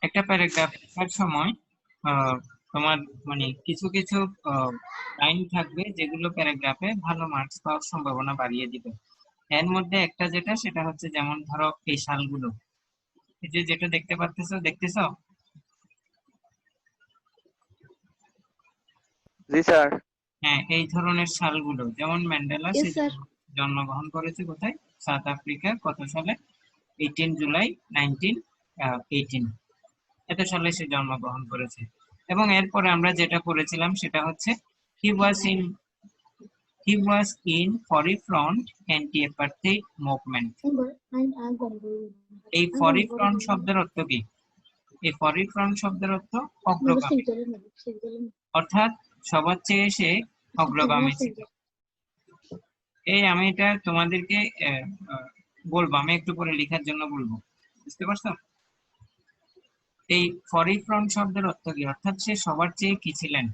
একটা প্যারাগ্রাফ লেখার সময় আহ, তোমার মানে কিছু কিছু লাইন থাকবে যেগুলো প্যারাগ্রাফে ভালো মার্কস পাওয়ার সম্ভাবনা বাড়িয়ে দিবে। এর মধ্যে একটা যেটা সেটা হচ্ছে, যেমন ধরো এই সালগুলো, এই যে যেটা দেখতে পাচ্তেছো, দেখতেছো? জি স্যার। হ্যাঁ, এই ধরনের সালগুলো, যেমন ম্যান্ডেলা সে Yes, sir. জন্মগ্রহণ করেছে কোথায়? সাউথ আফ্রিকার কত সালে? 18 জুলাই 1918, এত সালে সে জন্মগ্রহণ করেছে। এবং এরপরে আমরা যেটা পড়েছিলাম সেটা হচ্ছে he was in he was in forefront anti apartheid movement. এই ফরিফ্রন্ট শব্দের অর্থ কি? এই ফরিফ্রন্ট শব্দের অর্থ অগ্রগামী, অর্থাৎ সবার চেয়ে সে অগ্রগামী ছিল। এই আমি এটা তোমাদেরকে আহ, আহ, বলবো, আমি একটু পরে লেখার জন্য বলবো, বুঝতে পারছো? এই ফরিফ্রন্ট শব্দের অর্থ কি? অর্থাৎ সে সবার চেয়ে কি ছিলেন?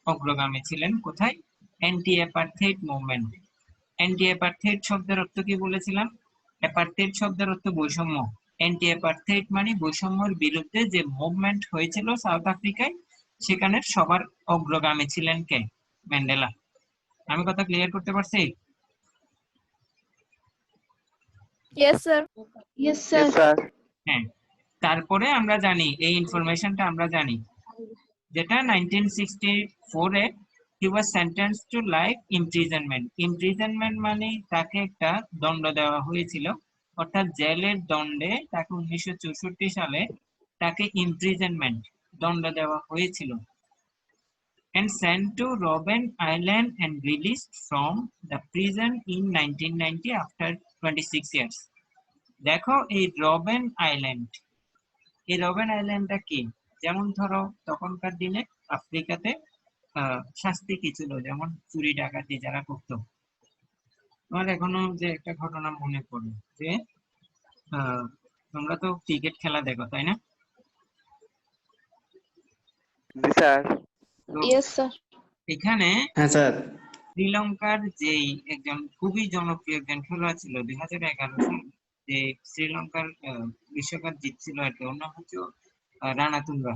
অগ্রগামী ছিলেন। কোথায়? Anti apartheid movement. Anti apartheid শব্দের অর্থ কি বলেছিলাম? অ্যাপার্থাইড শব্দের অর্থ বৈষম্য। অ্যান্টি অ্যাপার্থাইড মানে বৈষম্যের বিরুদ্ধে যে মুভমেন্ট হয়েছিল সাউথ আফ্রিকায়, সেখানে সবার অগ্রগামী ছিলেন কে? ম্যান্ডেলা। আমি কথা ক্লিয়ার করতে পারছি? Yes, sir. Yes Yes, sir. Sir. হ্যাঁ, তারপরে আমরা জানি, এই ইনফরমেশনটা আমরা জানি, যেটা 1964 এ he was sentenced to life imprisonment. imprisonment মানে তাকে একটা দণ্ড দেওয়া হয়েছিল, অর্থাৎ জেলের দণ্ডে তাকে 1964 সালে তাকে imprisonment দণ্ড দেওয়া হয়েছিল, and sent to Robben Island and released from the prison in 1990 after 26 years. দেখো এই রবেন আইল্যান্ড, এই রবেন আইল্যান্ডটা কি? যেমন ধরো তখনকার দিনে আফ্রিকাতে শাস্তি কি ছিল? যেমন চুরি ডাকাতি যারা করতো, আমার এখনো যে একটা ঘটনা মনে পড়ে যে আহ, তোমরা তো ক্রিকেট খেলা দেখো, তাই না? জি স্যার। তো Yes, sir. এখানে হ্যাঁ স্যার। শ্রীলঙ্কার যেই একজন খুবই জনপ্রিয় একজন খেলোয়াড় ছিল 2011 সালে, যে শ্রীলঙ্কার বিশ্বকাপ জিতছিল আর কি, ওর নাম হচ্ছে রানাতুঙ্গা।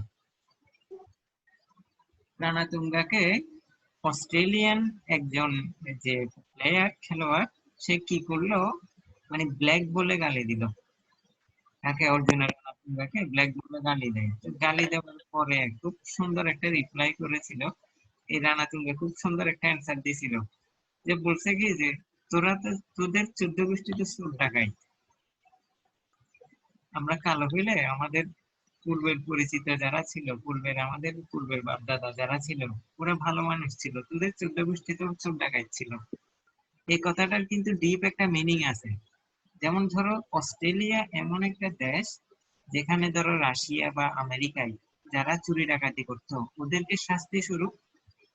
রানাতুঙ্গাকে অস্ট্রেলিয়ান একজন যে প্লেয়ার, খেলোয়াড়, সে কি করলো, মানে ব্ল্যাক বলে গালি দিল তাকে। অরিজিনাল রানাতুঙ্গাকে ব্ল্যাক বলে গালি দেয়। তো গালি দেওয়ার পরে খুব সুন্দর একটা রিপ্লাই করেছিল এই রানাতুঙ্গা, খুব সুন্দর একটা অ্যান্সার দিয়েছিল, যে বলছে কি যে তোরা তো, তোদের 14 গোষ্ঠী তো চোর ডাকাই, আমরা কালো হইলে আমাদের পূর্বের পরিচিত যারা ছিল, আমাদের পূর্বের বাপ দাদা যারা ছিল, ওরা ভালো মানুষ ছিল, তোদের 14 গোষ্ঠী তো চোর ডাকাই ছিল। এই কথাটার কিন্তু ডিপ একটা মিনিং আছে। যেমন ধরো অস্ট্রেলিয়া এমন একটা দেশ যেখানে ধরো রাশিয়া বা আমেরিকায় যারা চুরি ডাকাতি করতো, ওদেরকে শাস্তি স্বরূপ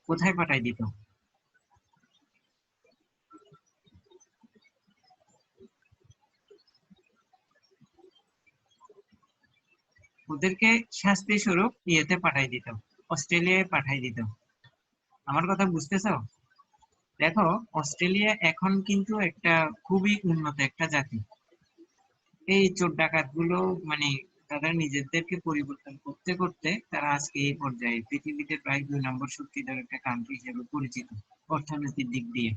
কোথায় পাঠাই দিত? ওদেরকে শাস্তি স্বরূপ ইয়েতে পাঠাই দিত, অস্ট্রেলিয়ায় পাঠাই দিত। আমার কথা বুঝতেছো? দেখো, অস্ট্রেলিয়া এখন কিন্তু একটা খুবই উন্নত একটা জাতি। এই চোর ডাকাত গুলো মানে তাদের নিজেদেরকে পরিবর্তন করতে করতে তারা আজকে এই পর্যায়ে পৃথিবীতে প্রায় 2 নম্বর শক্তিধর একটা কান্ট্রি হিসেবে পরিচিত অর্থনৈতিক দিক দিয়ে।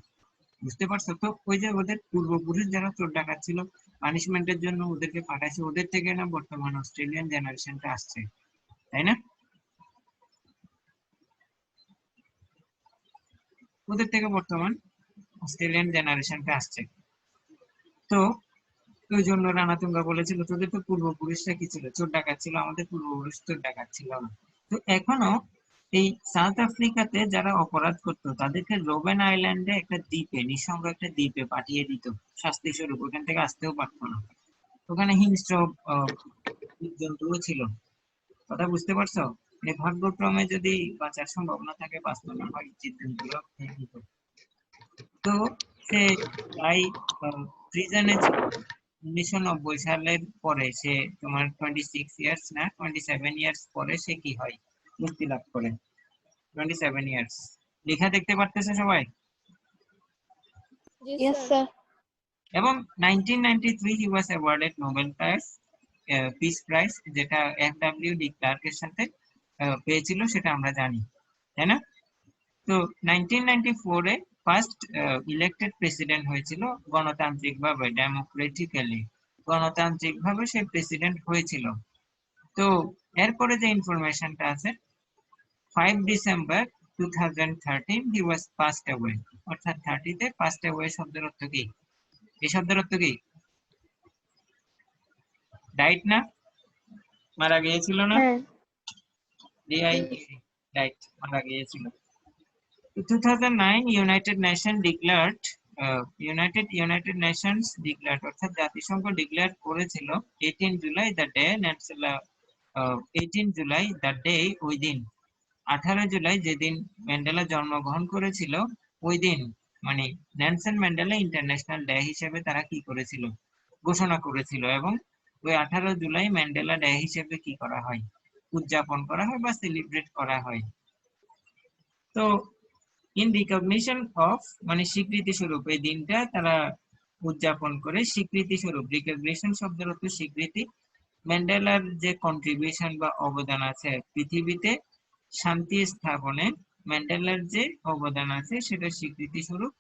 বুঝতে পারছো তো? ওই যে ওদের পূর্বপুরুষ যারা চোর ডাকাত ছিল, পানিশমেন্টের জন্য ওদেরকে পাঠাইছে, ওদের থেকে না বর্তমান অস্ট্রেলিয়ান জেনারেশনটা আসছে, তাই না? ওদের থেকে বর্তমান অস্ট্রেলিয়ান জেনারেশনটা আসছে। তো ওই জন্য রানাতুঙ্গা বলেছিল তোদের তো পূর্বপুরুষরা কি ছিল? চোর ডাকাত ছিল, আমাদের পূর্বপুরুষ চোর ডাকাত ছিল না। তো এখনো এই সাউথ আফ্রিকাতে যারা অপরাধ করতো তাদেরকে রোবেন আইল্যান্ডে একটা দ্বীপে, নিঃসঙ্গ একটা দ্বীপে পাঠিয়ে দিত শাস্তি স্বরূপ, ওখান থেকে আসতেও পারতো না। ওখানে হিংস্র জন্তুও ছিল। কথা বুঝতে পারছো? মানে ভাগ্যক্রমে যদি বাঁচার সম্ভাবনা থাকে, বাঁচতো না হয় জীবজন্তুরা খেয়ে নিত। তো সে তাই প্রিজনে ছিল। 1990 সালের পরে সে তোমার 26 ইয়ার্স না 27 ইয়ার্স পরে সে কি হয়? মুক্তি লাভ করে। 27 ইয়ার্স। লেখা দেখতে পারতেছে সবাই? Yes, sir. এবং 1993 he was awarded Nobel Prize peace prize যেটা FW ডি ক্লার্কের সাথে পেয়েছিল সেটা আমরা জানি, তাই না? তো 1994 এ ফার্স্ট ইলেক্টেড প্রেসিডেন্ট হয়েছিল গণতান্ত্রিকভাবে, ডেমোক্রেটিক্যালি, গণতান্ত্রিকভাবে সে প্রেসিডেন্ট হয়েছিল। তো এরপরে যে ইনফরমেশনটা আছে 5 December 2013 he was passed away, অর্থাৎ 30 তে পাসড অ্যাওয়ে শব্দের অর্থ কি? এই শব্দের অর্থ কি? ডাইট না, মারা গিয়েছিল না, হ্যাঁ ডাইট, মারা গিয়েছিল। 2009 United Nations declared United Nations declared অর্থাৎ জাতিসংঘ ডিক্লেয়ার করেছিল 18 July the day 18 July the day, ওই দিন 18 জুলাই যেদিন ম্যান্ডেলা জন্মগ্রহণ করেছিল ওই দিন মানে নেলসন ম্যান্ডেলা ইন্টারন্যাশনাল ডে হিসেবে তারা কি করেছিল? ঘোষণা করেছিল। এবং ওই 18 জুলাই ম্যান্ডেলা ডে হিসেবে কি করা হয়? উদযাপন করা হয় বা সেলিব্রেট করা হয়। তো ইন রিকগনিশন অফ মানে স্বীকৃতি স্বরূপ এই দিনটা তারা উদযাপন করে, স্বীকৃতি স্বরূপ, রিকগনিশন শব্দের অর্থ স্বীকৃতি, ম্যান্ডেলার যে কন্ট্রিবিউশন বা অবদান আছে পৃথিবীতে শান্তি স্থাপনে, ম্যান্ডেলার যে অবদান আছে সেটা স্বীকৃতি স্বরূপ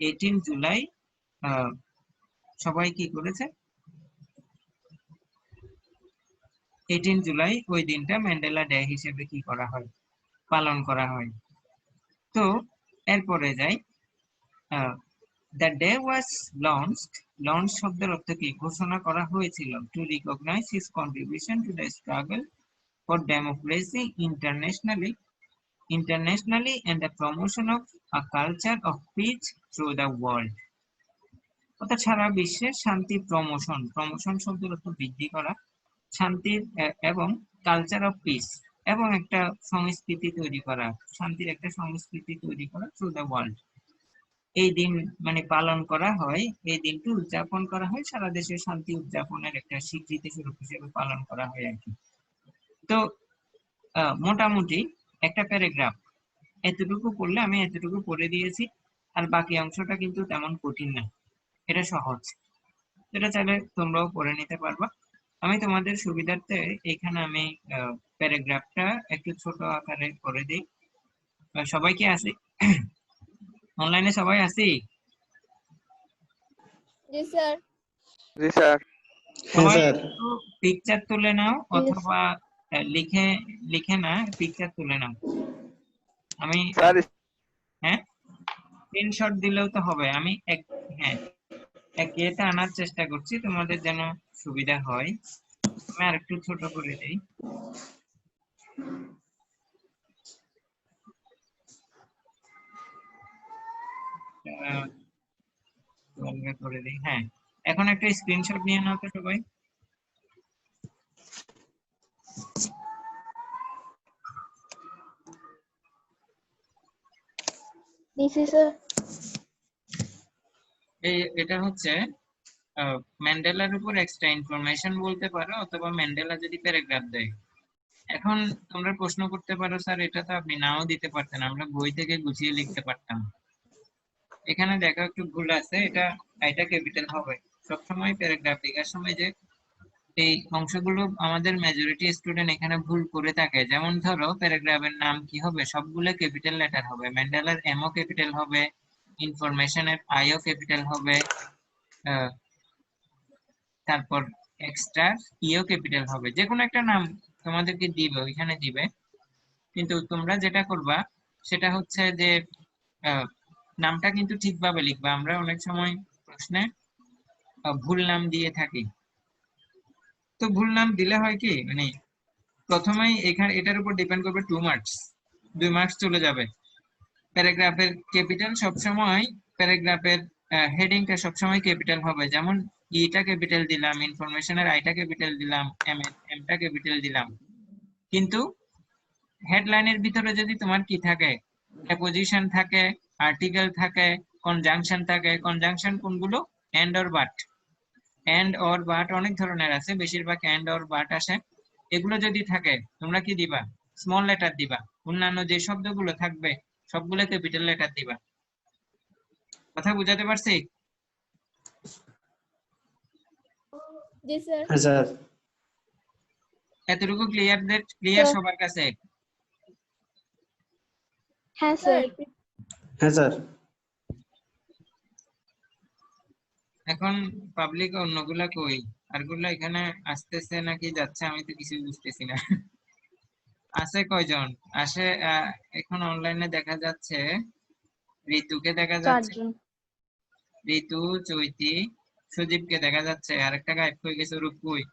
18 জুলাই সবাই কি করেছে? 18 জুলাই ওই দিনটা ম্যান্ডেলা ডে হিসেবে কি করা হয়? পালন করা হয়। তো এরপরে যাই, the day was launched, launch শব্দের অর্থ কি? ঘোষণা করা হয়েছিল, to recognise his contribution to the struggle for democracy internationally and the promotion of a culture of peace through the world, অর্থাৎ সারা বিশ্বে শান্তি প্রমোশন, প্রমোশন শব্দের অর্থ বৃদ্ধি করা, শান্তির এবং কালচার অফ পিস এবং একটা সংস্কৃতি তৈরি করা, শান্তির একটা সংস্কৃতি তৈরি করা থ্রু দ্য ওয়ার্ল্ড। এই দিন মানে পালন করা হয়, এই দিনটি উদযাপন করা হয়, সারা দেশে শান্তি উদযাপনের একটা স্বীকৃতি স্বরূপ হিসেবে পালন করা হয় আর কি। তো মোটামুটি একটা প্যারাগ্রাফ এতটুকু পড়লে, আমি এতটুকু পড়ে দিয়েছি, আর বাকি অংশটা কিন্তু তেমন কঠিন না, এটা সহজ, এটা চাইলে তোমরাও পড়ে নিতে পারবা। আমি তোমাদের সুবিধার্থে এখানে আমি প্যারাগ্রাফটা একটু ছোট আকারে করে দিই। সবাই কি আছে অনলাইনে? সবাই আছি? জি স্যার। জি স্যার। সবাই একটু পিকচার তুলে নাও Yes. অথবা লিখে লিখে না, পিকচার তুলে নাও। আমি স্যার হ্যাঁ স্ক্রিনশট দিলেও তো হবে। আমি হ্যাঁ এক ইয়েতে আনার চেষ্টা করছি তোমাদের যেন সুবিধা হয়। আমি আর একটু ছোট করে দিই। করে দিই, হ্যাঁ এখন একটা স্ক্রিনশট নিয়ে নাও তো সবাই। দিছি স্যার। এটা হচ্ছে ম্যান্ডেলার উপর এক্সট্রা ইনফরমেশন বলতে পারো, অথবা ম্যান্ডেলা যদি প্যারাগ্রাফ দেয়। এখন তোমরা প্রশ্ন করতে পারো স্যার এটা তো আপনি নাও দিতে পারতেন, আমরা বই থেকে গুছিয়ে লিখতে পারতাম। এখানে দেখো একটু ভুল আছে, এটা ক্যাপিটাল হবে সবসময় প্যারাগ্রাফ লেখার সময়। যে এই অংশগুলো আমাদের মেজরিটি স্টুডেন্ট এখানে ভুল করে থাকে। যেমন ধরো প্যারাগ্রাফের নাম কি হবে? সবগুলো ক্যাপিটাল লেটার হবে। ম্যান্ডেলার এমও ক্যাপিটাল হবে, ইনফরমেশনের আইও ক্যাপিটাল হবে, তারপর এক্সট্রা ইও ক্যাপিটাল হবে। যে কোনো একটা নাম তোমাদেরকে দিবে, ওইখানে দিবে। কিন্তু তোমরা যেটা করবা সেটা হচ্ছে যে নামটা কিন্তু ঠিকভাবে লিখবা। আমরা অনেক সময় প্রশ্নে ভুল নাম দিয়ে থাকি। তো ভুল নাম দিলে হয় কি, মানে প্রথমেই এখানে এটার উপর ডিপেন্ড করবে 2 মার্কস, 2 মার্কস চলে যাবে। প্যারাগ্রাফের ক্যাপিটাল সবসময়, প্যারাগ্রাফের হেডিংটা সবসময় ক্যাপিটাল হবে। যেমন ইটা ক্যাপিটাল দিলাম, ইনফরমেশনের আইটা ক্যাপিটাল দিলাম, এমটা ক্যাপিটাল দিলাম। কিন্তু হেডলাইনের ভিতরে যদি তোমার কি থাকে, প্রেপোজিশন থাকে, আর্টিকেল থাকে, কনজাংশন থাকে। কনজাংশন কোনগুলো? And or but. And or but অনেক ধরনের আছে, বেশিরভাগ এন্ড অর বাট আসে। এগুলো যদি থাকে তোমরা কি দিবা? স্মল লেটার দিবা। অন্যান্য যে শব্দগুলো থাকবে সবগুলো ক্যাপিটাল লেটার দিবা। কথা বুঝাতে পারছি? জি স্যার। হ্যাঁ স্যার। এতটুকু ক্লিয়ার স্যার। সবার কাছে? হ্যাঁ স্যার। হ্যাঁ স্যার। এখন পাবলিক অন্যগুলা কই? আরগুলা এখানে আসতেছে নাকি যাচ্ছে আমি তো কিছু বুঝতেছি না। আছে কয়জন? আসে এখন অনলাইনে দেখা যাচ্ছে ঋতুকে দেখা যাচ্ছে, চারজন। ঋতু, চৈতি, সুদীপকে দেখা যাচ্ছে, আরেকটা গায়েব হয়ে গেছে, রূপ কই?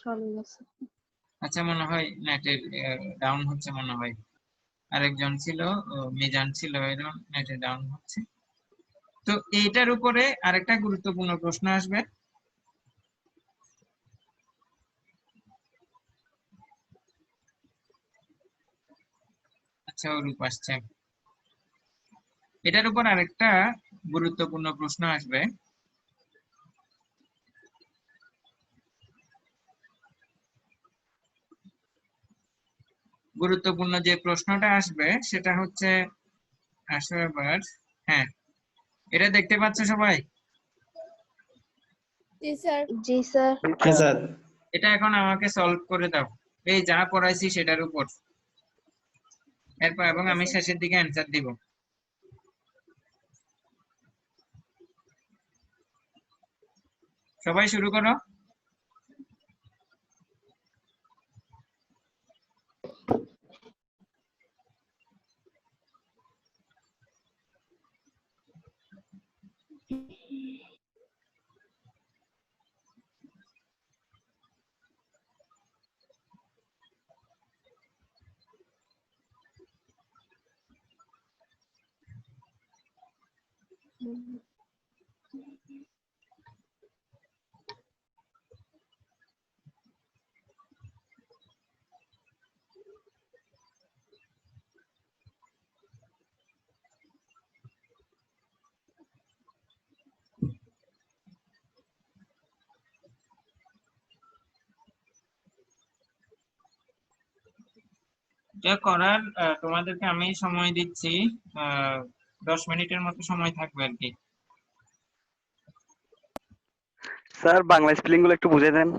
চলে গেছে। আচ্ছা মনে হয় নেটের ডাউন হচ্ছে মনে হয়। আরেকজন ছিল মিজান ছিল, এরকম নেটে ডাউন হচ্ছে। তো এইটার উপরে আরেকটা গুরুত্বপূর্ণ প্রশ্ন আসবে। আচ্ছা রূপ আসছে। এটার উপর আরেকটা গুরুত্বপূর্ণ প্রশ্ন আসবে। গুরুত্বপূর্ণ যে প্রশ্নটা আসবে সেটা হচ্ছে, আসো এবার, হ্যাঁ এটা দেখতে পাচ্ছ সবাই? জি স্যার। জি স্যার। হ্যাঁ স্যার। এটা এখন আমাকে সলভ করে দাও, এই যা পড়াইছি সেটার উপর, এরপর এবং আমি শেষের দিকে অ্যান্সার দিব। সবাই শুরু করো। যা করার তোমাদেরকে আমি সময় দিচ্ছি, 10 মিনিটের মতো সময় থাকবে আর কি। স্যার বাংলা স্পেলিং গুলো একটু বুঝিয়ে দেন।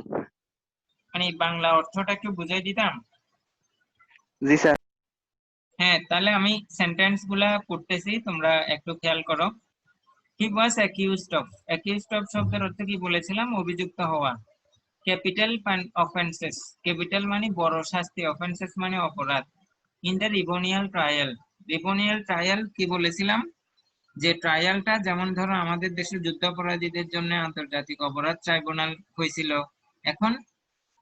মানে বাংলা অর্থটা একটু বুঝাই দিতাম। জি স্যার। হ্যাঁ তাহলে আমি সেন্টেন্স গুলা পড়তেছি, তোমরা একটু খেয়াল করো। হি ওয়াজ অ্যাকিউজড অফ শব্দের অর্থ কি বলেছিলাম? অভিযুক্ত হওয়া। ক্যাপিটাল অফেন্সেস, ক্যাপিটাল মানে বড় শাস্তি, অফেন্সেস মানে অপরাধ। ইন দ্য রিবোনিয়াল ট্রায়াল কি বলেছিলাম? যে ট্রায়ালটা, যেমন ধরো আমাদের দেশে যুদ্ধাপরাধীদের জন্য আন্তর্জাতিক অপরাধ ট্রাইব্যুনাল হয়েছিল, এখন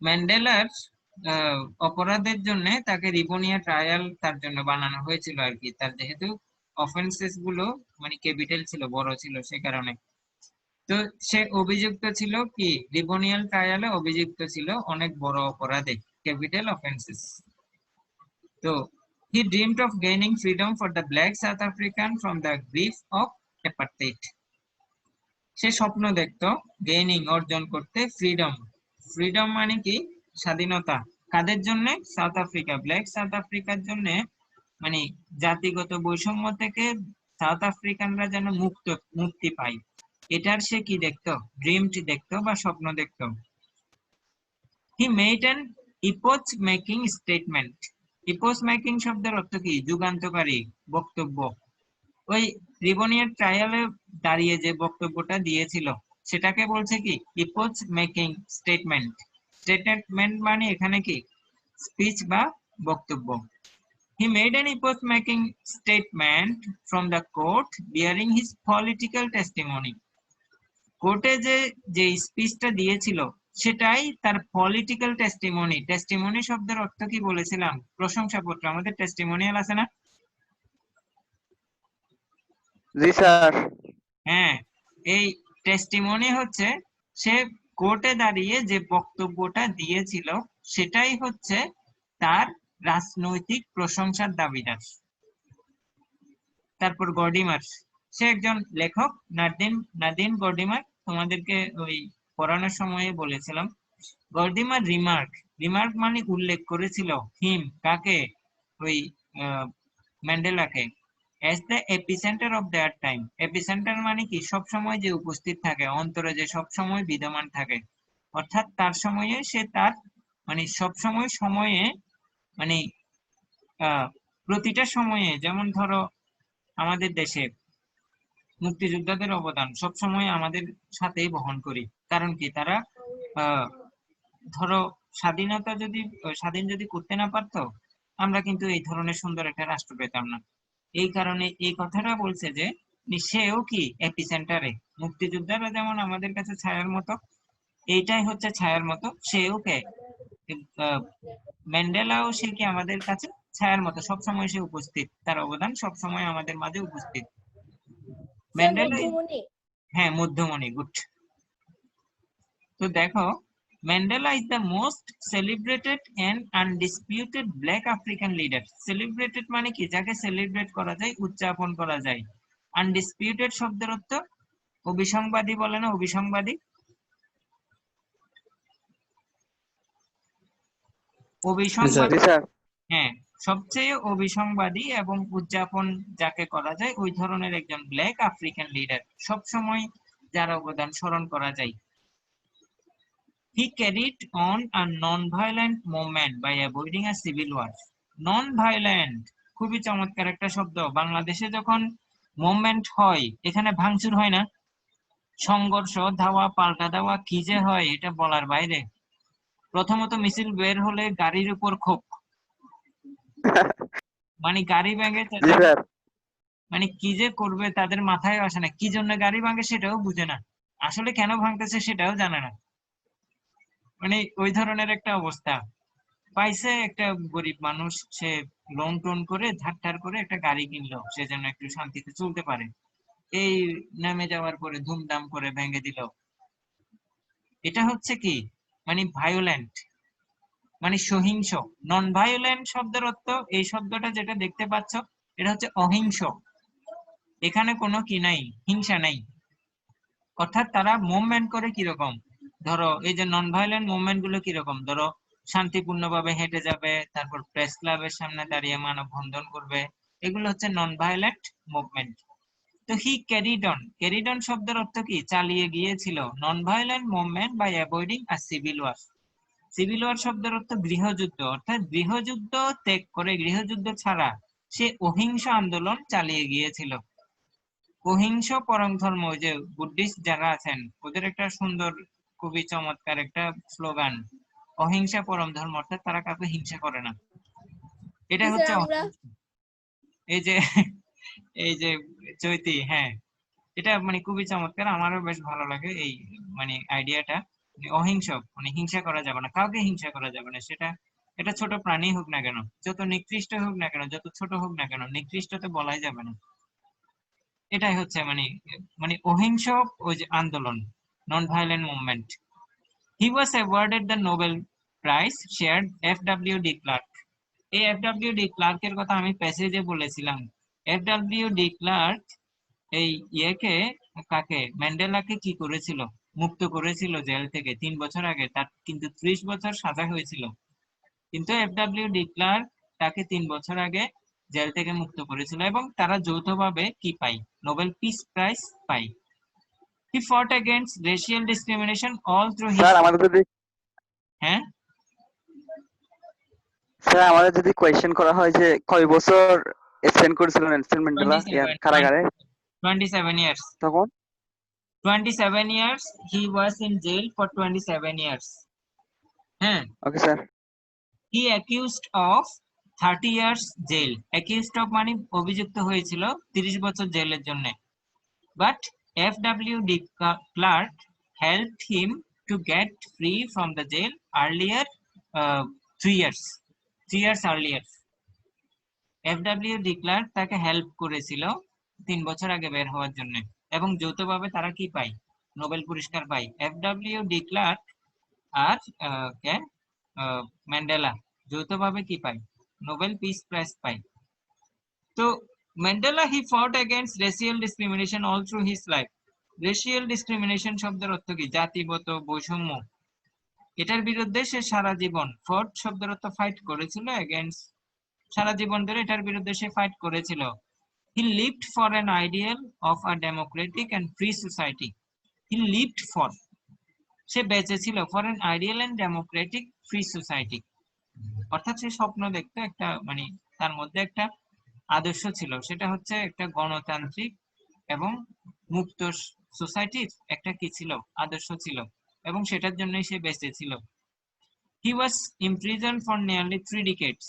ম্যান্ডেলার অপরাধের জন্য তাকে রিবোনিয়া ট্রায়াল তার জন্য বানানো হয়েছিল আর কি, তার যেহেতু অফেন্সেস গুলো মানে ক্যাপিটাল ছিল, বড় ছিল, সে কারণে। তো সে অভিযুক্ত ছিল কি, রিবোনিয়াল ট্রায়ালে অভিযুক্ত ছিল অনেক বড় অপরাধে, ক্যাপিটাল অফেন্সেস। তো he dreamed of gaining freedom for the black South African from the grief of apartheid. সে স্বপ্ন দেখতো গেইনিং অর্জন করতে, ফ্রিডম মানে কি, স্বাধীনতা। কাদের জন্য? সাউথ আফ্রিকা, ব্ল্যাক সাউথ আফ্রিকার জন্য, মানে জাতিগত বৈষম্য থেকে সাউথ আফ্রিকানরা যেন মুক্তি পায়, এটার সে কি দেখতো? ড্রিমটি দেখতো বা স্বপ্ন দেখতো। He made an epoch making statement. Epoch making শব্দের অর্থ কি? যুগান্তকারী বক্তব্য। ওই রিবোনিয়ার ট্রায়ালে দাঁড়িয়ে যে বক্তব্যটা দিয়েছিল সেটাকে বলছে কি? ইপোচ মেকিং স্টেটমেন্ট। স্টেটমেন্ট মানে এখানে কি? স্পিচ বা বক্তব্য। He made an epoch-making statement from the court bearing his political testimony. কোর্টে যে স্পিচটা দিয়েছিল সেটাই তার পলিটিক্যাল টেস্টিমনি। টেস্টিমনি শব্দের অর্থ কি বলেছিলাম? প্রশংসাপত্র। আমাদের টেস্টিমোনিয়াল আছে না? জি স্যার। হ্যাঁ, এই টেস্টিমনি হচ্ছে সে কোর্টে দাঁড়িয়ে যে বক্তব্যটা দিয়েছিল সেটাই হচ্ছে তার রাজনৈতিক প্রশংসার দাবিদার। তারপর গর্ডিমার, সে একজন লেখক, নাদিন গর্ডিমার, তোমাদেরকে ওই পড়ানোর সময়ে বলেছিলাম। গর্ডিমার রিমার্ক মানে উল্লেখ করেছিল, হিম কাকে? ওই ম্যান্ডেলাকে। as the epicenter of their time. Epicenter মানে কি, সব সময় যে উপস্থিত থাকে, অন্তরে যে সব সময় বিদ্যমান থাকে, অর্থাৎ তার সময়ে সে তার মানে সব সময় সময়ে মানে প্রতিটা সময়ে, যেমন ধরো আমাদের দেশে মুক্তিযোদ্ধাদের অবদান সব সময় আমাদের সাথেই বহন করি। কারণ কি, তারা আহ ধরো স্বাধীনতা যদি স্বাধীন যদি করতে না পারতো, আমরা কিন্তু এই ধরনের সুন্দর একটা রাষ্ট্র পেতাম না। এই কারণে এই কথাটা বলছে যে সেও কি এপিসেন্টারে, মুক্তিযোদ্ধারা যেমন আমাদের কাছে ছায়ার মতো, এইটাই হচ্ছে ছায়ার মতো, সেও কে আহ, ম্যান্ডেলাও সে কি আমাদের কাছে ছায়ার মতো, সবসময় সে উপস্থিত, তার অবদান সবসময় আমাদের মাঝে উপস্থিত। স্যার ম্যান্ডেলা, মধ্যমণি। হ্যাঁ মধ্যমণি, গুড। তো দেখো, Mandela is the most celebrated and undisputed black African leader. Celebrated মানে কি, যাকে সেলিব্রেট করা যায়, উদযাপন করা যায়। আনডিসপিউটেড শব্দের অর্থ অবিসংবাদী, বলে না, অবিসংবাদী। অবিসংবাদী, জি স্যার। হ্যাঁ, সবচেয়ে অবিসংবাদী এবং উদযাপন যাকে করা যায়, ওই ধরনের একজন ব্ল্যাক আফ্রিকান লিডার, সব সময় যার অবদান স্মরণ করা যায়। He carried on a non-violent movement by avoiding a civil war. Non-violent খুবই চমৎকার একটা শব্দ। বাংলাদেশে যখন মুভমেন্ট হয়, এখানে ভাঙচুর হয় না, সংঘর্ষ, ধাওয়া পাল্টা দেওয়া কি যে হয় এটা বলার বাইরে। প্রথমত মিছিল বের হলে গাড়ির উপর ক্ষোভ, মানে গাড়ি ভেঙে জি স্যার। মানে কি যে করবে তাদের মাথায় আসে না, কি জন্য গাড়ি ভাঙে সেটাও বুঝে না, আসলে কেন ভাঙতেছে সেটাও জানে না, মানে ওই ধরনের একটা অবস্থা। পাইছে একটা গরিব মানুষ, সে লোন টোন করে ধার করে একটা গাড়ি কিনলো, সে যেন একটু শান্তিতে চলতে পারে, এই নেমে যাওয়ার পরে ধুমধাম করে ভেঙে দিল। এটা হচ্ছে কি, মানে ভায়োলেন্ট, মানে সহিংস। নন ভায়োলেন্ট শব্দের অর্থ, এই শব্দটা যেটা দেখতে পাচ্ছ, এটা হচ্ছে অহিংস। এখানে কোনো কি নাই, হিংসা নাই। অর্থাৎ তারা মুভমেন্ট করে কিরকম, ধরো এই যে নন ভায়োলেন্ট মুভমেন্ট গুলো কিরকম, ধরো শান্তিপূর্ণভাবে হেঁটে যাবে, তারপর প্রেস ক্লাবের সামনে দাঁড়িয়ে মানববন্ধন করবে, এগুলো হচ্ছে নন ভায়োলেন্ট মুভমেন্ট। তো হি ক্যারিড অন শব্দের অর্থ কি, চালিয়ে গিয়েছিল, non violent movement by avoiding a civil war. Civil war শব্দের অর্থ গৃহযুদ্ধ, অর্থাৎ গৃহযুদ্ধ ত্যাগ করে, গৃহযুদ্ধ ছাড়া সে অহিংস আন্দোলন চালিয়ে গিয়েছিল। অহিংস পরম ধর্ম, ওই যে বুদ্ধিস্ট যারা আছেন ওদের একটা সুন্দর, খুবই চমৎকার একটা স্লোগান, অহিংসা পরম ধর্ম, অর্থাৎ তারা কাউকে হিংসা করে না, এটা জি হচ্ছে স্যার, আমরা এই যে এই যে চৈতি, হ্যাঁ, এটা মানে খুবই চমৎকার, আমারও বেশ ভালো লাগে এই মানে আইডিয়াটা। অহিংস মানে হিংসা করা যাবে না, কাউকে হিংসা করা যাবে না, সেটা এটা ছোট প্রাণী হোক না কেন, যত নিকৃষ্ট হোক না কেন, যত ছোট হোক না কেন, নিকৃষ্ট তো বলাই যাবে না। এটাই হচ্ছে মানে মানে অহিংস ওই যে আন্দোলন, non violent movement. He was awarded the Nobel prize shared F W D. Klerk. এই এফ.ডব্লিউ.ডি. ক্লার্কের কথা আমি প্যাসেজে বলেছিলাম। এফ.ডব্লিউ.ডি. ক্লার্ক এই ইয়েকে, কাকে, ম্যান্ডেলাকে কি করেছিল, মুক্ত করেছিল জেল থেকে 3 বছর আগে, তার কিন্তু 30 বছর সাজা হয়েছিল, কিন্তু এফ.ডব্লিউ.ডি. ক্লার্ক তাকে 3 বছর আগে জেল থেকে মুক্ত করেছিল, এবং তারা যৌথভাবে কি পায়, নোবেল পিস প্রাইজ পায়। He fought against racial discrimination all through his, sir আমাদের যদি হ্যাঁ কোয়েশ্চেন করা হয় যে কয় বছর স্পেন্ড করেছিলেন নেলসন ম্যান্ডেলা 27 কারাগারে, 27 years, তখন 27 years he was in jail for 27 years. হ্যাঁ, okay sir. he accused of 30 years jail. Accused of মানে অভিযুক্ত হয়েছিল 30 বছর জেলের জন্য, but F.W.D. Clark helped him to get free from the jail earlier, 3 years earlier. F.W.D. Clark তাকে help করেছিল 3 বছর আগে বের হওয়ার জন্য, এবং যৌথভাবে তারা কি পায়, নোবেল পুরস্কার পায়। F.W.D. Clark আর কে ম্যান্ডেলা যৌথভাবে কি পায়, নোবেল পিস প্রাইজ পায়। তো ম্যান্ডেলা হি ফট against racial discrimination all through his life. Racial discrimination শব্দের অর্থ কি, জাতিগত বৈষম্য, এটার বিরুদ্ধে সে সারা জীবন, ফট শব্দের অর্থ ফাইট করেছিল, এগেইনস্ট সারা জীবন ধরে এটার বিরুদ্ধে সে ফাইট করেছিল। He lived for an ideal of a democratic and free society. He lived for, সে বেঁচে ছিল for an ideal and democratic free society, অর্থাৎ সে স্বপ্ন দেখতো একটা মানে তার মধ্যে একটা আদর্শ ছিল, সেটা হচ্ছে একটা গণতান্ত্রিক এবং মুক্ত সোসাইটির একটা কি ছিল, আদর্শ ছিল, এবং সেটার জন্যই সে বেঁচে ছিল। He was imprisoned for nearly 3 decades,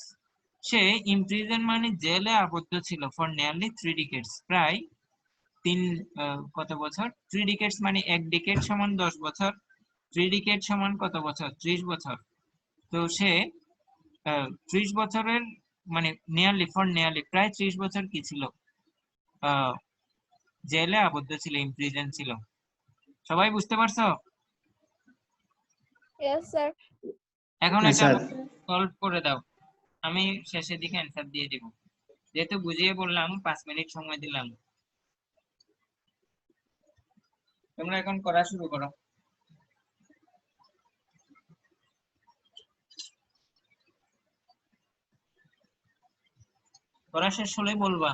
সে ইমপ্রিজন মানে জেলে আবদ্ধ ছিল ফর নিয়ারলি 3 ডিকেডস, প্রায় তিন কত বছর, 3 ডিকেডস মানে এক ডিকেড সমান 10 বছর, 3 ডিকেড সমান কত বছর, 30 বছর। তো সে 30 বছরের মানে নিয়ারলি প্রায় 30 বছর কি ছিল, জেলে আবদ্ধ ছিল, ইমপ্রিজন ছিল। সবাই বুঝতে পারছো? Yes, sir. এখন হ্যাঁ এটা স্যার। সলভ করে দাও, আমি শেষের দিকে অ্যান্সার দিয়ে দিব, যেহেতু বুঝিয়ে বললাম 5 মিনিট সময় দিলাম। তোমরা এখন করা শুরু করো। করা শেষ হলে বলবা।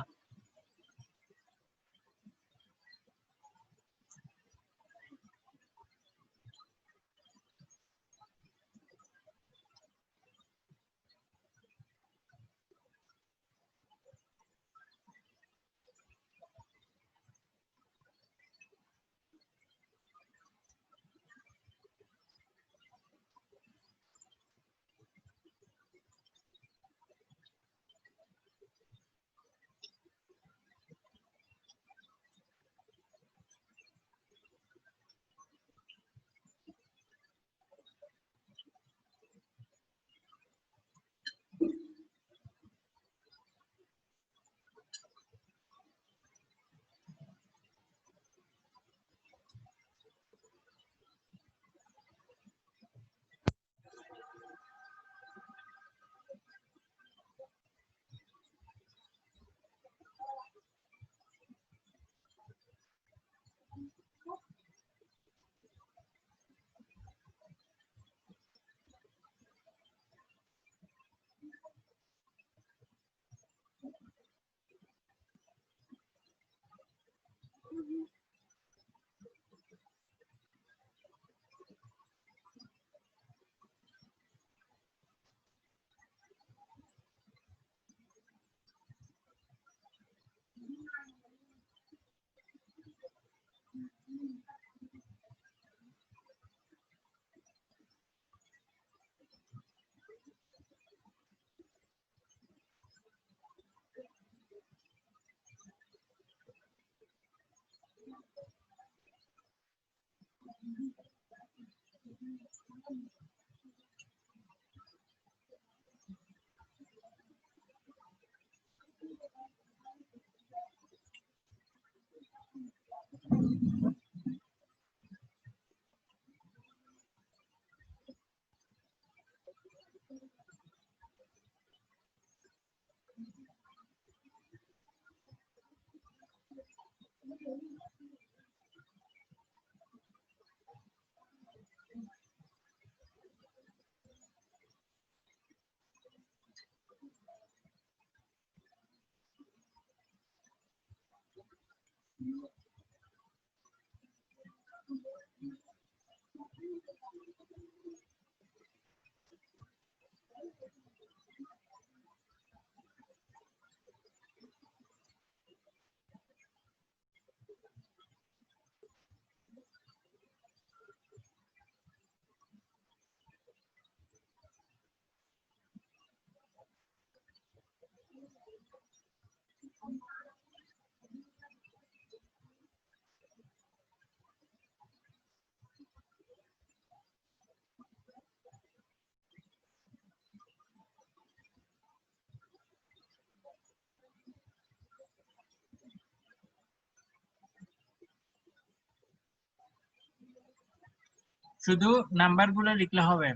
শুধু নাম্বারগুলো লিখলে হবে,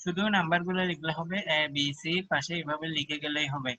শুধু নাম্বারগুলো লিখলে হবে, এ বি সি পাশে এভাবে লিখে গেলেই হবে।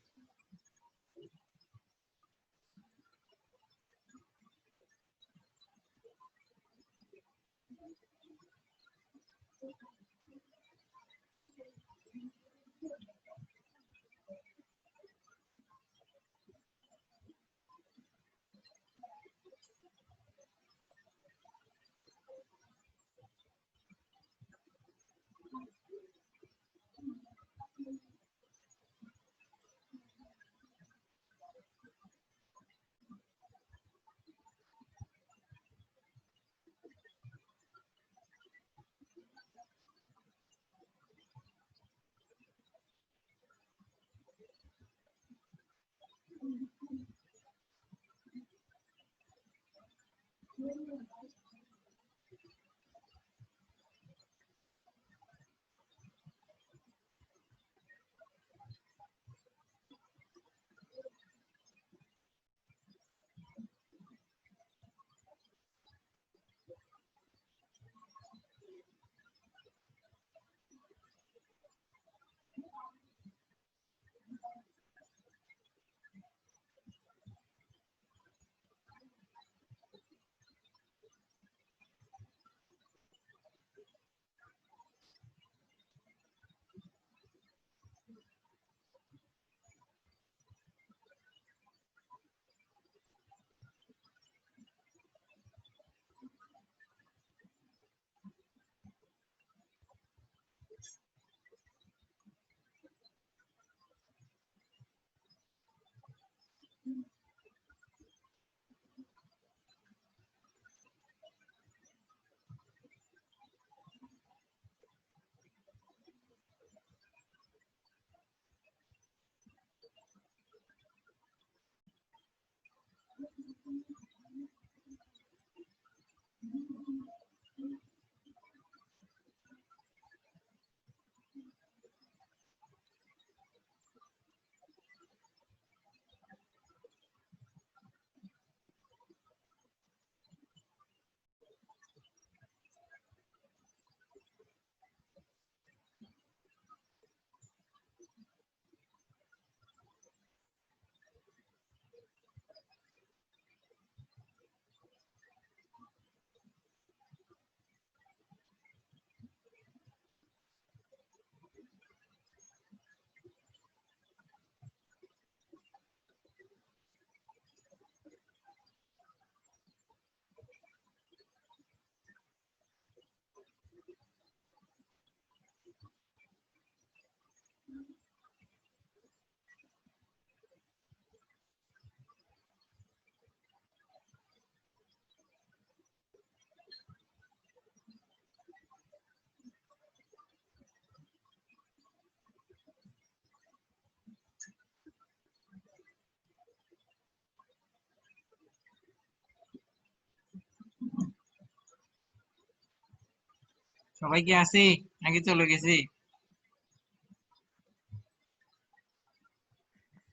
সবাই কি আছে নাকি চলে গেছে?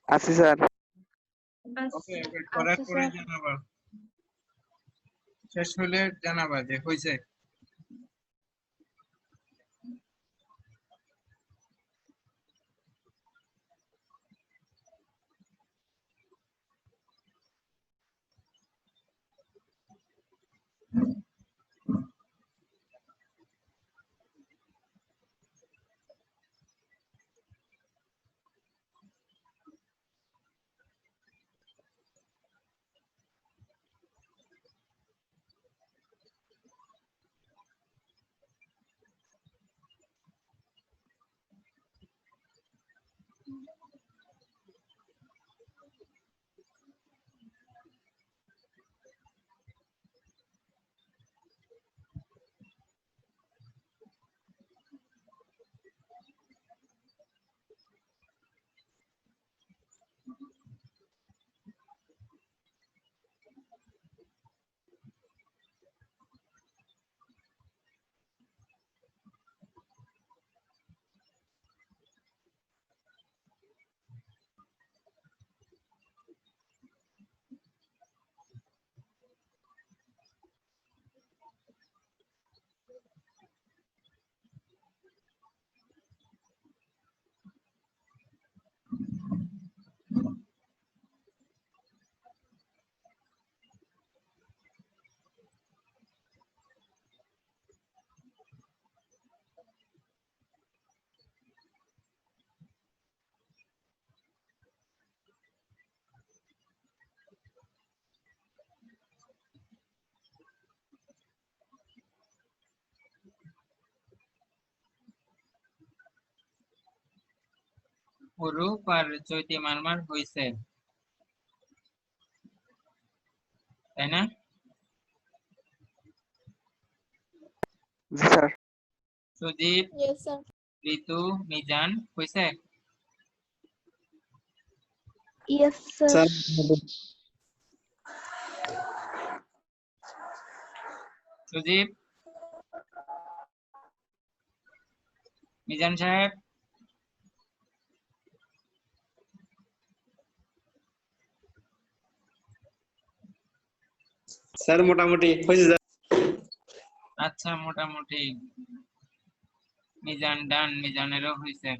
আছি স্যার। ওকে, ওয়েট করার আছে পরে স্যার। জানাবা, শেষ হলে জানাবা যে হয়েছে। অরূপ আর চৈতি মারমার হয়েছে, তাই না? জি স্যার। Sudip, Yes, sir. ঋতু, মিজান হয়েছে? Yes, sir. Sir Sudip, Mizan সাহেব, স্যার মোটামুটি হয়েছে স্যার। আচ্ছা মোটামুটি। মিজান ডান, মিজানেরও হয়েছে।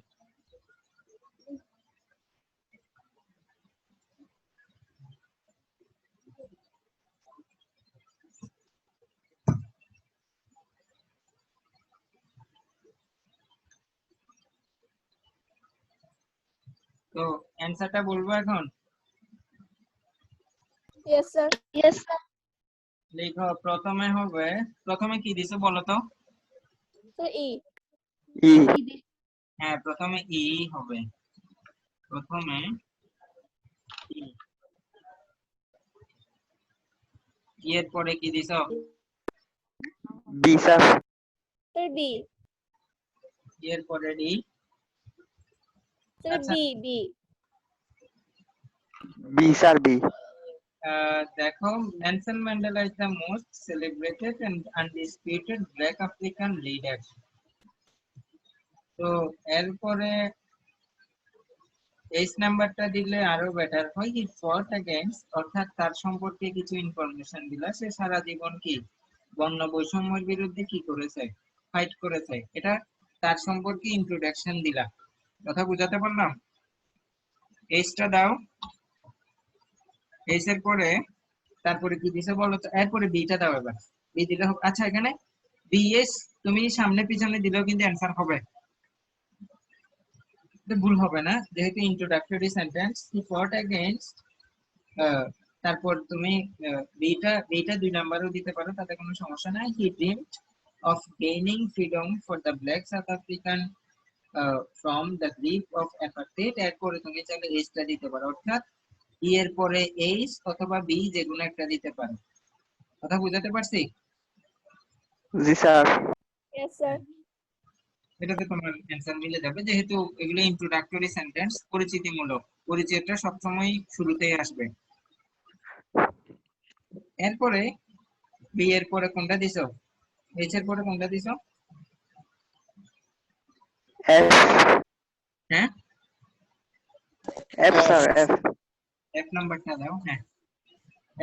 তো অ্যান্সারটা বলবো এখন। Yes, sir. Yes, sir. লিখো, প্রথমে হবে, প্রথমে কি দিছো বলো তো? Sir, E. ই। হ্যাঁ, প্রথমে ই হবে, প্রথমে ই। এর পরে কি দিছো? B sir. Sir, B. এর পরে ডি। Sir, আচ্ছা, B. B. B sir, B. দেখো, Nelson Mandela is the most celebrated and undisputed black African leader. তো এরপরে এইচ নাম্বারটা দিলে আরো বেটার হয়। কি ফট এগেইনস্ট, অর্থাৎ তার সম্পর্কে কিছু ইনফরমেশন দিলা। সে সারা জীবন কি বর্ণ বৈষম্যের বিরুদ্ধে কি করেছে, ফাইট করেছে, এটা তার সম্পর্কে ইন্ট্রোডাকশন দিলা। কথা বুঝাতে পারলাম? এইচটা দাও। এইচ এর পরে তারপরে কি দিছে বলো তো? এরপরে বিটা দাও। এবার বি দিলে হবে। আচ্ছা, এখানে বিএস তুমি সামনে পিছনে দিলেও কিন্তু অ্যান্সার হবে, এটা ভুল হবে না, যেহেতু ইন্ট্রোডাক্টরি সেন্টেন্স। হি ফট এগেইনস্ট, তারপর তুমি বিটা 2 নাম্বারও দিতে পারো, তাতে কোনো সমস্যা নাই। He dreamed of gaining freedom for the black South African from the grip of apartheid. এরপরে তুমি চাইলে এইচটা দিতে পারো, অর্থাৎ ই এর পরে এইচ অথবা বি যে কোনো একটা দিতে পারো। কথা বুঝাতে পারছি? জি স্যার। Yes, sir. এটাতে তোমার অ্যান্সার মিলে যাবে, যেহেতু এগুলো ইন্ট্রোডাক্টরি সেন্টেন্স, পরিচিতিমূলক। পরিচয়টা সবসময় শুরুতেই আসবে। এরপরে বি এর পরে কোনটা দিছো? এইচ এর পরে কোনটা দিছো? এফ হ্যাঁ এফ স্যার এফ এফ নাম্বারটা দাও। হ্যাঁ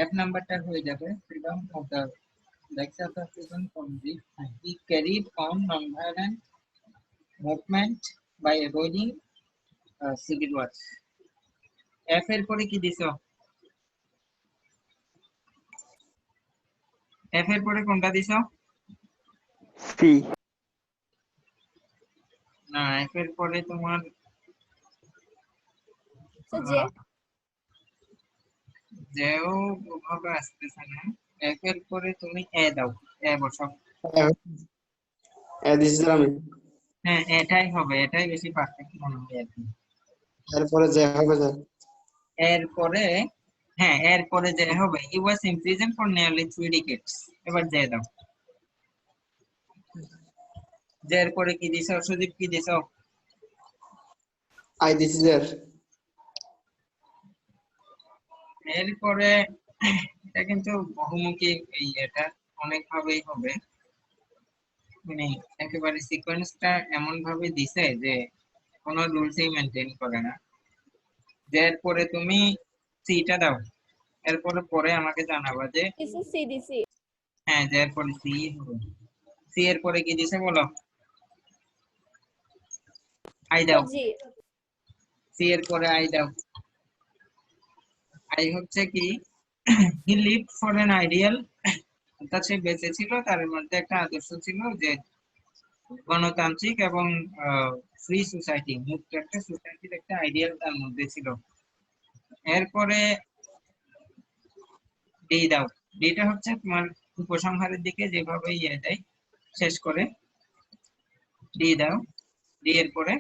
এফ নাম্বারটা হয়ে যাবে freedom of the lecture of freedom from the he carried on non-violent movement by avoiding civil wars. F এর পরে কি দিছো? এফ এর পরে কোনটা দিছো? সি না এফ এর পরে তোমার Sir, J. যেও ওভাবে আসতেছে না। এফ এর পরে তুমি এ দাও, এ বসাও। দিস ইজ আমি হ্যাঁ এটাই হবে, এটাই বেশি পারফেক্ট মনে হয় আর কি। এরপরে যে হবে স্যার এরপরে হ্যাঁ এরপরে যে হবে he was imprisoned for nearly 3 decades। এবার যে দাও। যে এরপরে কি দিছো সুদীপ, কি দিছো? আই দিস ইজ এর এরপরে এটা কিন্তু বহুমুখী, এটা অনেক ভাবেই হবে, মানে একেবারে সিকোয়েন্সটা এমন ভাবে দিছে যে কোনো রুলসই মেনটেন করে না। যে এরপরে তুমি সিটা দাও, এরপরে পরে আমাকে জানাবা যে This is C, this is. হ্যাঁ যে এরপরে সি হবে। সি এর পরে কি দিছে বলো? আই দাও। Sir, G. সি এর পরে আই দাও। আই হচ্ছে কি he lived for an ideal, অর্থাৎ সে বেঁচে ছিল, তার মধ্যে একটা আদর্শ ছিল যে গণতান্ত্রিক এবং ফ্রি সোসাইটি, মুক্ত একটা সোসাইটির একটা আইডিয়াল তার মধ্যে ছিল। এরপরে ডি দাও। ডিটা হচ্ছে তোমার উপসংহারের দিকে যেভাবে ইয়ে দেয় শেষ করে। ডি দাও। ডি এর পরে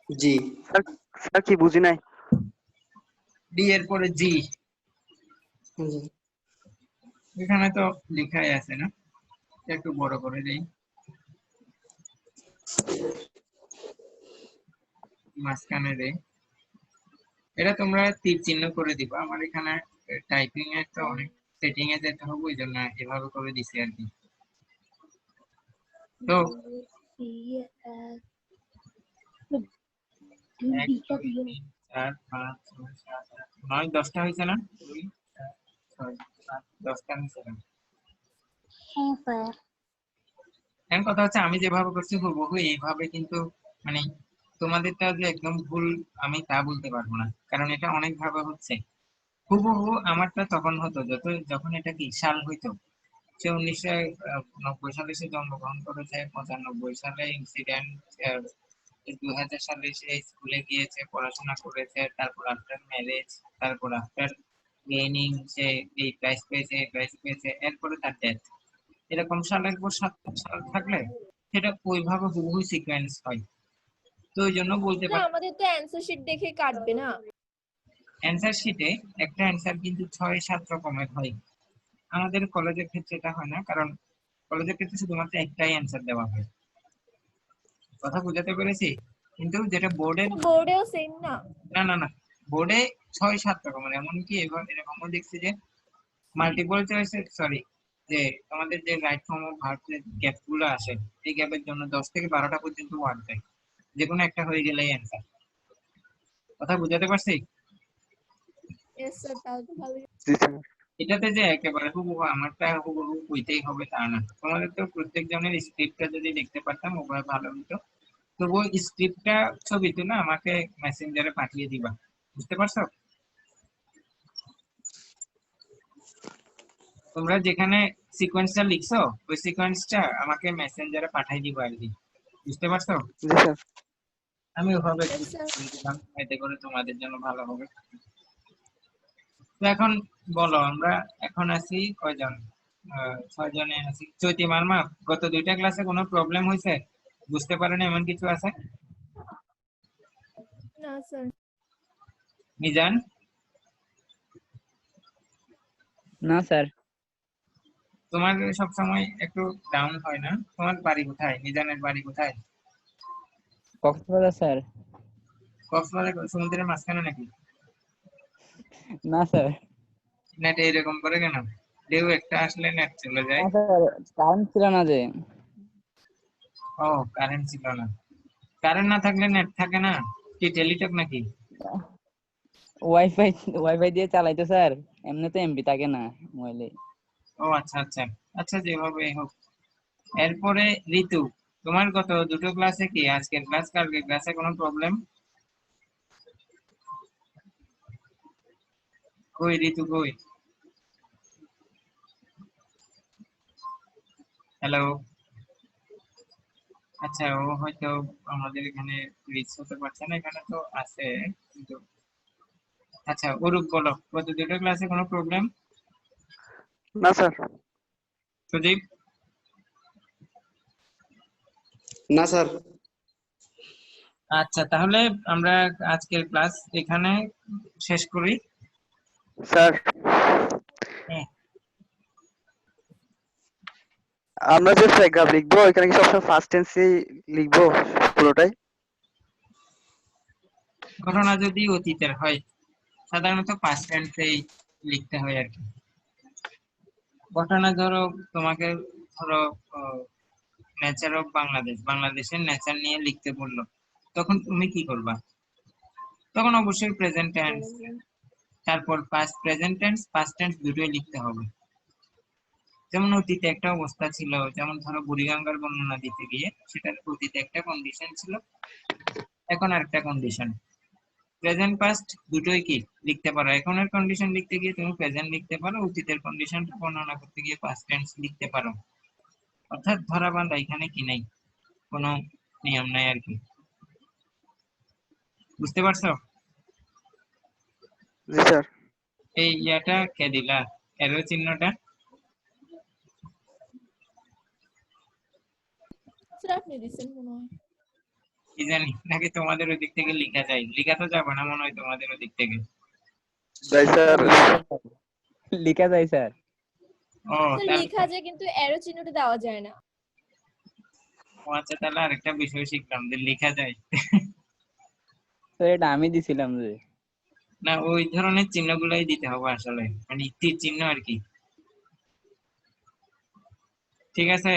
জি স্যার স্যার কি বুঝি নাই ডি এর পরে জি। এখানে তো লেখাই আছে না, একটু বড় করে দেই, মাঝখানে দেই। এটা তোমরা তীর চিহ্ন করে দিবা, আমার এখানে টাইপিং এর তো অনেক সেটিং এ যেতে হবে, ওই জন্য এভাবে করে দিছি আর কি। তো C, এক, দুই, তিন, চার, পাঁচ, ছয়, সাত, আট, নয়, 10টা হয়েছে না? 2, 4, 6, 7, 10টা হয়েছে না? হ্যাঁ স্যার। এখন কথা হচ্ছে আমি যেভাবে করছি হুবহু এইভাবে কিন্তু মানে তোমাদেরটা যে একদম ভুল আমি তা বলতে পারবো না, কারণ এটা অনেক ভাবে হচ্ছে। হুবহু আমারটা তখন হতো যখন এটা কি সাল হইতো, সে 1990 সালে সে জন্মগ্রহণ করেছে, 95 সালে ইনসিডেন্ট, 2000 সালে সে স্কুলে গিয়েছে, পড়াশোনা করেছে, তারপর আফটার ম্যারেজ, তারপর আফটার গেইনিং সে এই প্রাইজ পেয়েছে, এই প্রাইজ পেয়েছে, এরপরে তার ডেথ। এরকম সালের পর 7 সাল থাকলে সেটা ওইভাবে হুবহু সিকোয়েন্স হয়। তো ওই জন্য বলতে না পারি আমাদের তো অ্যানসার শিট দেখে কাটবে না। অ্যান্সার শিটে একটা অ্যান্সার কিন্তু 6-7 রকমের হয়। আমাদের কলেজের ক্ষেত্রে এটা হয় না, কারণ কলেজের ক্ষেত্রে শুধুমাত্র একটাই অ্যান্সার দেওয়া হয়। কথা বুঝাতে পেরেছি? কিন্তু যেটা বোর্ডের, স্যার বোর্ডেও সেম না। না না না, বোর্ডে 6-7 রকমের, এমনকি এরকমও দেখছি যে মাল্টিপল চয়েসের, সরি, যে আমাদের যে রাইট ফর্ম অফ ভার্ব যে গ্যাপ গুলো আসে, এই গ্যাপের জন্য 10 থেকে 12টা পর্যন্ত ওয়ার্ড দেয়, যে কোনো একটা হয়ে গেলেই অ্যান্সার। কথা বুঝাতে পারছি? ইয়েস স্যার, তাহলে তো ভালোই। জি স্যার এটাতে যে একেবারে হুবহু আমারটা হুবহু হইতেই হবে তা না। তোমাদের তো প্রত্যেক জনের স্ক্রিপ্টটা যদি দেখতে পারতাম ওভাবে ভালো হতো। তবুও স্ক্রিপ্টটা ছবি তুলে আমাকে মেসেঞ্জারে পাঠিয়ে দিবা, বুঝতে পারছো? তোমরা যেখানে সিকোয়েন্সটা লিখছো ওই সিকোয়েন্সটা আমাকে মেসেঞ্জারে পাঠিয়ে দিবা আর কি, বুঝতে পারছো? জি স্যার আমি ওভাবে একটু Yes, sir. দিলাম, এতে করে তোমাদের জন্য ভালো হবে। তো এখন বলো, আমরা এখন আছি কয়জন? 6 জনে আছি। চৈতি মারমা, গত 2টা ক্লাসে কোনো প্রবলেম হয়েছে? বুঝতে পারেন এমন কিছু আছে? না স্যার। মিজান, না স্যার। তোমার সব সময় একটু ডাউন হয় না? তোমার বাড়ি কোথায়? মিজানের বাড়ি কোথায়? কক্সবাজার স্যার। কক্সবাজার সমুদ্রের মাঝখানে নাকি? না স্যার। নেট এরকম করে কেন? ঢেউ একটা আসলে নেট চলে যায়। না স্যার, কারেন্ট ছিল না যে। ও কারেন্ট ছিল না। কারেন্ট না থাকলে নেট থাকে না, কি টেলিটক নাকি? ওয়াইফাই ওয়াইফাই দিয়ে চালাই তো স্যার, এমনি তো এমবি থাকে না মোবাইলে। ও আচ্ছা আচ্ছা, আচ্ছা যেভাবে হোক। এরপরে ঋতু, তোমার কত দুটো ক্লাসে কি আজকের ক্লাস কালকের ক্লাসে কোনো প্রবলেম? কই ঋতু কই? হ্যালো, আচ্ছা ও হয়তো আমাদের এখানে রিচ হতে পারছে না, এখানে তো আছে কিন্তু। আচ্ছা অরূপ বলো, গত দুটো ক্লাসে কোনো প্রবলেম? না স্যার। সুদীপ? না স্যার। আচ্ছা তাহলে আমরা আজকের ক্লাস এখানে শেষ করি। স্যার হ্যাঁ, আমরা যে প্যারাগ্রাফ লিখবো এখানে কি সবসময় ফার্স্ট টেন্সই লিখবো পুরোটাই? ঘটনা যদি অতীতের হয় সাধারণত পাস্ট টেন্সেই লিখতে হয় আর কি। ঘটনা ধরো তোমাকে, ধরো নেচার অফ বাংলাদেশ, বাংলাদেশের নেচার নিয়ে লিখতে বললো, তখন তুমি কি করবা? তখন অবশ্যই প্রেজেন্ট টেন্স, তারপর past present tense past tense দুটোই লিখতে হবে। যেমন অতীতে একটা অবস্থা ছিল, যেমন ধরো বুড়িগঙ্গার বর্ণনা দিতে গিয়ে সেটার অতীতে একটা কন্ডিশন ছিল, এখন আরেকটা কন্ডিশন। প্রেজেন্ট পাস্ট দুটোই কি লিখতে পারো, এখনের কন্ডিশন লিখতে গিয়ে তুমি প্রেজেন্ট লিখতে পারো, অতীতের কন্ডিশন বর্ণনা করতে গিয়ে পাস্ট টেন্স লিখতে পারো। অর্থাৎ ধরাবাঁধা এখানে কি নাই, কোনো নিয়ম নাই আর কি। বুঝতে পারছো? জি স্যার। এই ইয়াটা কে দিলা, এরো চিহ্নটা? স্যার আপনি দিছেন মনে হয়। কি জানি, নাকি তোমাদের ওই দিক থেকে লিখা যায়? লিখা তো যাবে না মনে হয় তোমাদের ওই দিক থেকে। যাই স্যার। লিখা যায় স্যার। ও স্যার তাহলে লেখা যায় কিন্তু অ্যারো চিহ্নটা দেওয়া যায় না। ও আচ্ছা, তাহলে আরেকটা বিষয় শিখলাম যে লেখা যায়। তো এটা আমি দিছিলাম যে। না ওই ধরনের চিহ্নগুলাই দিতে হবে আসলে, মানে তীর চিহ্ন আর কি। ঠিক আছে,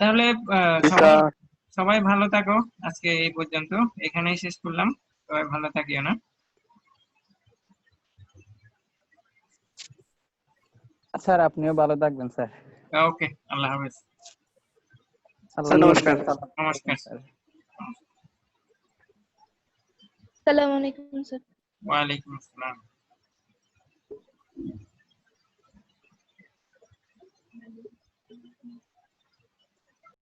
তাহলে জি সবাই স্যার। সবাই ভালো থাকো। আজকে এই পর্যন্ত, এখানেই শেষ করলাম। সবাই ভালো থাকিও না। স্যার আপনিও ভালো থাকবেন স্যার। ওকে, আল্লাহ হাফেজ। আল্লাহ স্যার নমস্কার। হাফেজ, সালাম আলাইকুম নমস্কার। স্যার। আসসালামু আলাইকুম স্যার। ওয়ালাইকুম আসসালাম।